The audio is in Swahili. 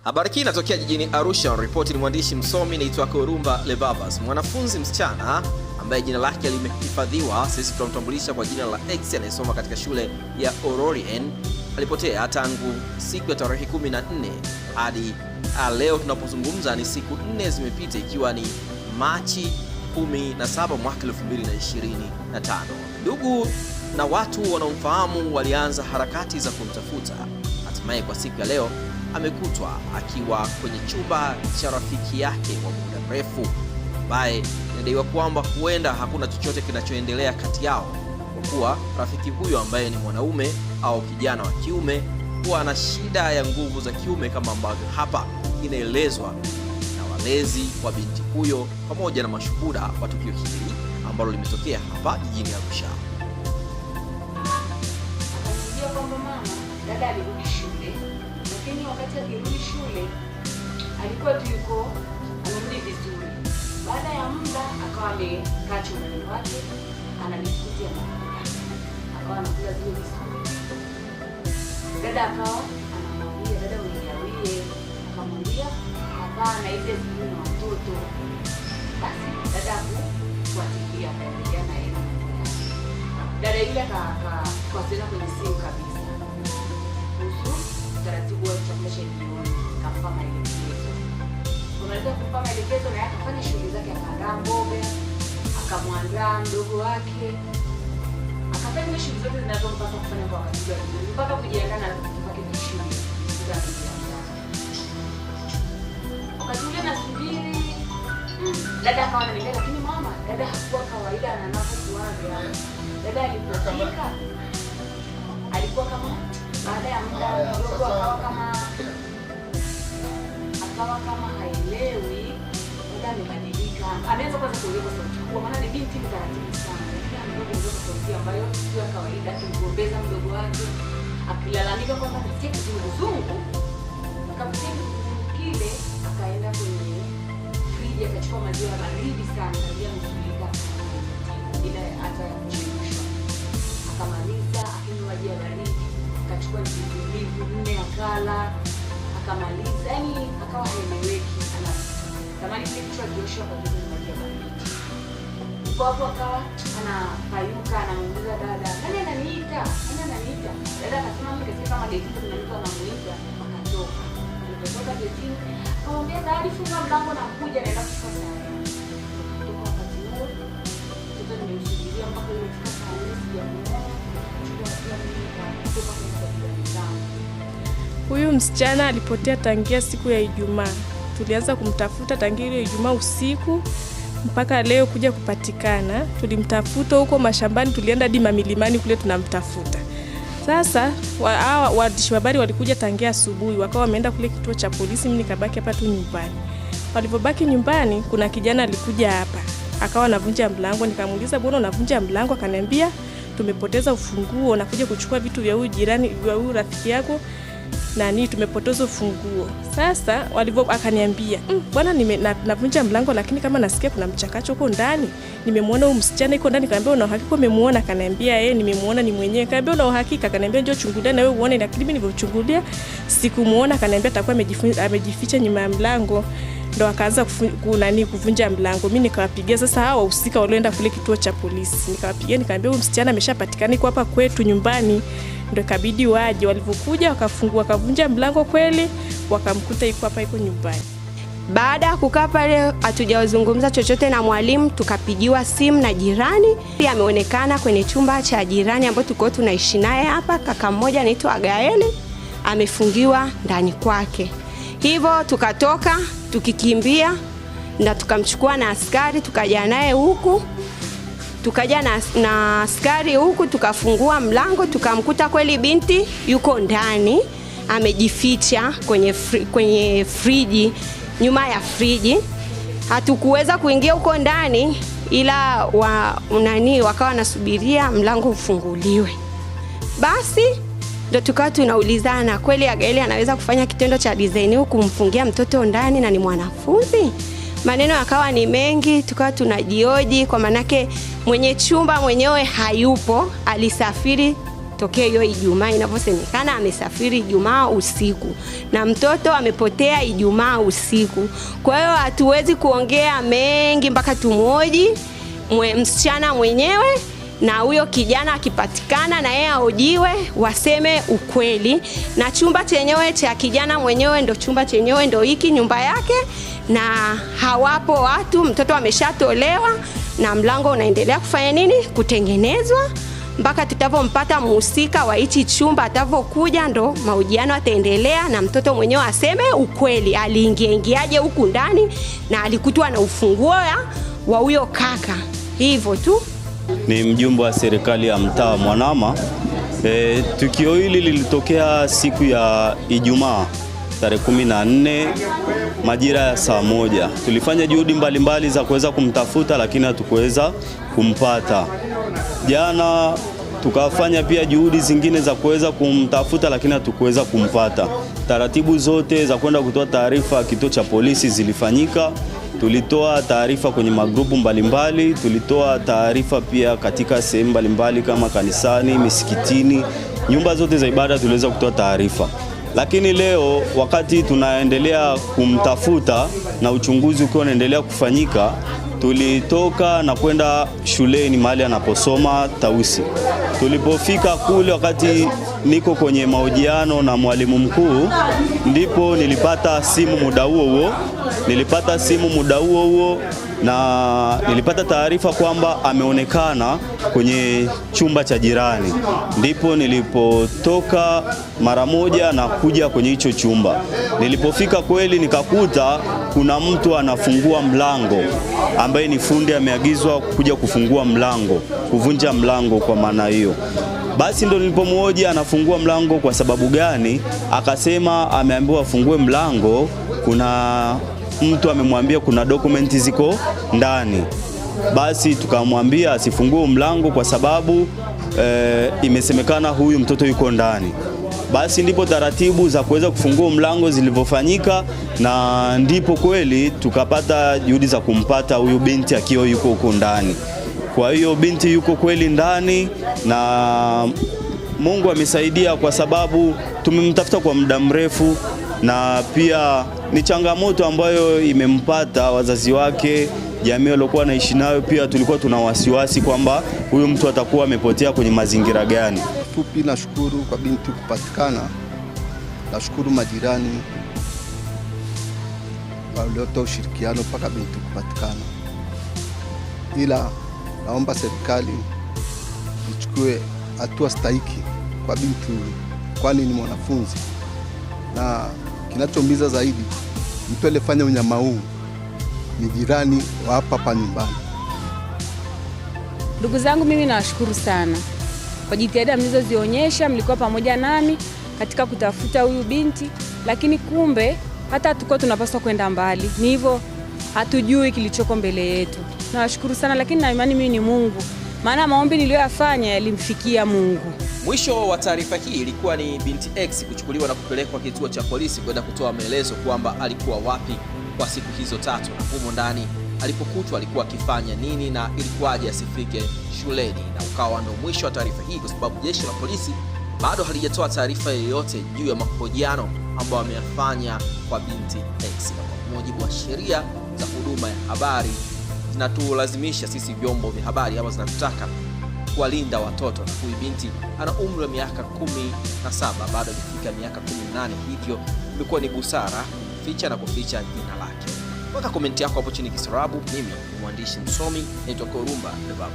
Habari hii inatokea jijini Arusha. Ripoti ni mwandishi msomi naitwa Korumba Lebabas. Mwanafunzi msichana ambaye jina lake limehifadhiwa, sisi tunamtambulisha kwa jina la X, anayesoma katika shule ya Ororien, alipotea tangu siku ya tarehe 14 hadi leo tunapozungumza ni siku 4 zimepita, ikiwa ni Machi 17 mwaka 2025. Ndugu na watu wanaomfahamu walianza harakati za kumtafuta. Hatimaye kwa siku ya leo amekutwa akiwa kwenye chumba cha rafiki yake wa muda mrefu, ambaye inadaiwa kwamba huenda hakuna chochote kinachoendelea kati yao, kwa kuwa rafiki huyo ambaye ni mwanaume au kijana wa kiume huwa ana shida ya nguvu za kiume, kama ambavyo hapa inaelezwa na walezi wa binti huyo pamoja na mashuhuda wa tukio hili ambalo limetokea hapa jijini Arusha. Akaniambia kwamba mama, dada alirudi shule, lakini wakati alirudi shule alikuwa tu yuko anarudi vizuri. Baada ya muda akawa amekaa chumbani kwake ananifutia mama, akawa anakula zile biskuti. Dada akawa anamwambia, dada unigawie, akamwambia hapana, hizi zingine na watoto. Basi dada kufuatilia akaendelea na yeye. Dada yule akawasiliana kwenye simu kabisa kuhusu taratibu wa chakula cha jioni, akampa maelekezo. Unaweza kumpa maelekezo na akafanya shughuli zake, akaandaa mboga, akamwandaa mdogo wake, akafanya shughuli zote zinazompasa kufanya kwa wakati wake, mpaka kujiandaa na vitu vyake vya shule. Wakati ule nasubiri, dada akawa ananiambia, lakini mama, dada hakuwa kawaida anapokuaga. Dada alipofika alikuwa kama, baada ya muda kidogo akawa kama haelewi, muda amebadilika. Anaweza kwanza kueleza sauti kubwa, maana ni binti mtaratibu sana, lakini anaongeza sauti ambayo sio kawaida, akimgombeza mdogo wake, akilalamika kwamba nasikia kizunguzungu. Akamtia kizunguzungu kile, akaenda kwenye friji akachukua maziwa baridi sana, karibia nusu lita, bila hata ya kuchemshwa. Akamaliza akinywa maji ya baridi, akachukua ndizi 4 akala, akamaliza. Yani akawa haeleweki, anatamani kile kichwa kiosho kwa sababu ya maji ya baridi. Hapo akawa anapayuka, anamuuliza dada, nani ananiita? Nani ananiita? Dada akasema mimi kasikia kama getini kuna mtu anamuita. Akatoka. Alipotoka getini, akamwambia tayari funga mlango na kuja, naenda kuchukua saa. Kutoka wakati huo mtoto nimemsubiria mpaka ilifika saa 4 ya mchana. Huyu msichana alipotea tangia siku ya Ijumaa. Tulianza kumtafuta tangia ile Ijumaa usiku mpaka leo kuja kupatikana. Tulimtafuta huko mashambani, tulienda hadi milimani kule tunamtafuta. Sasa waandishi wa habari walikuja tangia asubuhi, wakawa wameenda kule kituo cha polisi, mimi nikabaki hapa tu nyumbani. Walipobaki nyumbani, kuna kijana alikuja hapa, akawa anavunja mlango. Nikamuuliza, "Mbona unavunja mlango?" Akaniambia, "Tumepoteza ufunguo, nakuja kuchukua vitu vya huyu jirani, vya huyu rafiki yako, nani tumepoteza ufunguo." Sasa akaniambia, "Bwana, navunja mlango lakini kama nasikia kuna mchakacho huko ndani. Nimemwona huyu msichana yuko ndani." Kaambia, "Una uhakika umemuona?" Akaniambia, "Nimemuona, ni mwenyewe." Kaambia, "Una uhakika?" Akaniambia, "Njoo chungulia na wewe uone." Lakini mimi nilipochungulia sikumuona. Akaniambia atakuwa amejificha nyuma ya mlango. Ndo akaanza kuvunja mlango. Mimi nikawapigia sasa hao wahusika walioenda kule kituo cha polisi. Nikawapigia nikamwambia, "Huyu msichana ameshapatikana kwa hapa kwetu nyumbani." Ndo ikabidi waje. Walipokuja wakafungua, wakavunja mlango kweli, wakamkuta yuko hapa, yuko nyumbani. Baada ya kukaa pale hatujazungumza chochote na mwalimu, tukapigiwa simu na jirani. Pia ameonekana kwenye chumba cha jirani ambapo tuko tunaishi naye hapa, kaka mmoja anaitwa Agaeli, amefungiwa ndani kwake. Hivyo tukatoka tukikimbia na tukamchukua na askari, tukaja naye huku. Tukaja na askari huku, tukafungua mlango, tukamkuta kweli binti yuko ndani amejificha kwenye friji, nyuma ya friji. Hatukuweza kuingia huko ndani, ila wakawa nasubiria mlango ufunguliwe. Basi ndo tukawa tunaulizana, kweli Agaeli anaweza kufanya kitendo cha design huku kumfungia mtoto ndani na ni mwanafunzi? Maneno yakawa ni mengi, tukawa tunajioji kwa manake mwenye chumba mwenyewe hayupo, alisafiri tokea hiyo Ijumaa inavyosemekana amesafiri Ijumaa usiku na mtoto amepotea Ijumaa usiku. Kwa hiyo hatuwezi kuongea mengi mpaka tumuoji msichana mwenyewe, na huyo kijana akipatikana na yeye aojiwe, waseme ukweli. Na chumba chenyewe cha kijana mwenyewe ndo chumba chenyewe ndo hiki nyumba yake, na hawapo watu, mtoto ameshatolewa na mlango unaendelea kufanya nini, kutengenezwa mpaka tutavompata mhusika wa hichi chumba. Atavokuja ndo mahojiano ataendelea na mtoto mwenyewe aseme ukweli, aliingiaje huku ndani na alikutwa na ufunguo wa huyo kaka. Hivyo tu. Ni mjumbe wa serikali ya mtaa Mwanama. Tukio hili lilitokea siku ya Ijumaa tarehe 14 majira ya saa 1. Tulifanya juhudi mbalimbali za kuweza kumtafuta lakini hatukuweza kumpata. Jana tukafanya pia juhudi zingine za kuweza kumtafuta lakini hatukuweza kumpata. Taratibu zote za kwenda kutoa taarifa kituo cha polisi zilifanyika. Tulitoa taarifa kwenye magrupu mbalimbali, tulitoa taarifa pia katika sehemu mbalimbali kama kanisani, misikitini, nyumba zote za ibada tuliweza kutoa taarifa. Lakini leo wakati tunaendelea kumtafuta na uchunguzi ukiwa unaendelea kufanyika, tulitoka na kwenda shuleni mahali anaposoma Tausi. Tulipofika kule, wakati niko kwenye mahojiano na mwalimu mkuu, ndipo nilipata simu muda huo na nilipata taarifa kwamba ameonekana kwenye chumba cha jirani. Ndipo nilipotoka mara moja na kuja kwenye hicho chumba. Nilipofika kweli nikakuta kuna mtu anafungua mlango, ambaye ni fundi ameagizwa kuja kufungua mlango, kuvunja mlango kwa maana hiyo. Basi ndo nilipomhoji anafungua mlango kwa sababu gani, akasema ameambiwa afungue mlango, kuna mtu amemwambia kuna dokumenti ziko ndani. Basi tukamwambia asifungue mlango kwa sababu imesemekana huyu mtoto yuko ndani. Basi ndipo taratibu za kuweza kufungua mlango zilivyofanyika, na ndipo kweli tukapata juhudi za kumpata huyu binti akiwa yuko huko ndani. Kwa hiyo binti yuko kweli ndani, na Mungu amesaidia kwa sababu tumemtafuta kwa muda mrefu, na pia ni changamoto ambayo imempata wazazi wake, jamii waliokuwa naishi nayo. Pia tulikuwa tuna wasiwasi kwamba huyu mtu atakuwa amepotea kwenye mazingira gani. Fupi, nashukuru kwa binti kupatikana. Nashukuru majirani waliotoa ushirikiano mpaka binti kupatikana. Ila naomba serikali ichukue hatua stahiki kwa binti, kwani ni mwanafunzi, na kinachoumiza zaidi, mtu aliyefanya unyama huu ni jirani wa hapa nyumbani. Ndugu zangu, mimi nawashukuru sana kwa jitihada mlizozionyesha. Mlikuwa pamoja nami katika kutafuta huyu binti, lakini kumbe hata tuko tunapaswa kwenda mbali. Ni hivyo, hatujui kilichoko mbele yetu. Nawashukuru sana, lakini na imani mimi ni Mungu, maana maombi niliyoyafanya yalimfikia Mungu. Mwisho wa taarifa hii ilikuwa ni binti X kuchukuliwa na kupelekwa kituo cha polisi kwenda kutoa maelezo kwamba alikuwa wapi kwa siku hizo 3, na humo ndani alipokutwa alikuwa akifanya nini na ilikuwaje asifike shuleni. Na ukawa ndo mwisho wa taarifa hii, kwa sababu jeshi la polisi bado halijatoa taarifa yoyote juu ya mahojiano ambayo ameyafanya kwa binti X. Na kwa mujibu wa sheria za huduma ya habari zinatulazimisha sisi vyombo vya habari ama zinatutaka kuwalinda watoto, na huyu binti ana umri wa miaka 17, bado hajafika miaka 18, hivyo imekuwa ni busara kuficha na kuficha jina lake. Weka komenti yako hapo chini kisarabu. Mimi ni mwandishi msomi naitwa Korumba The Baba.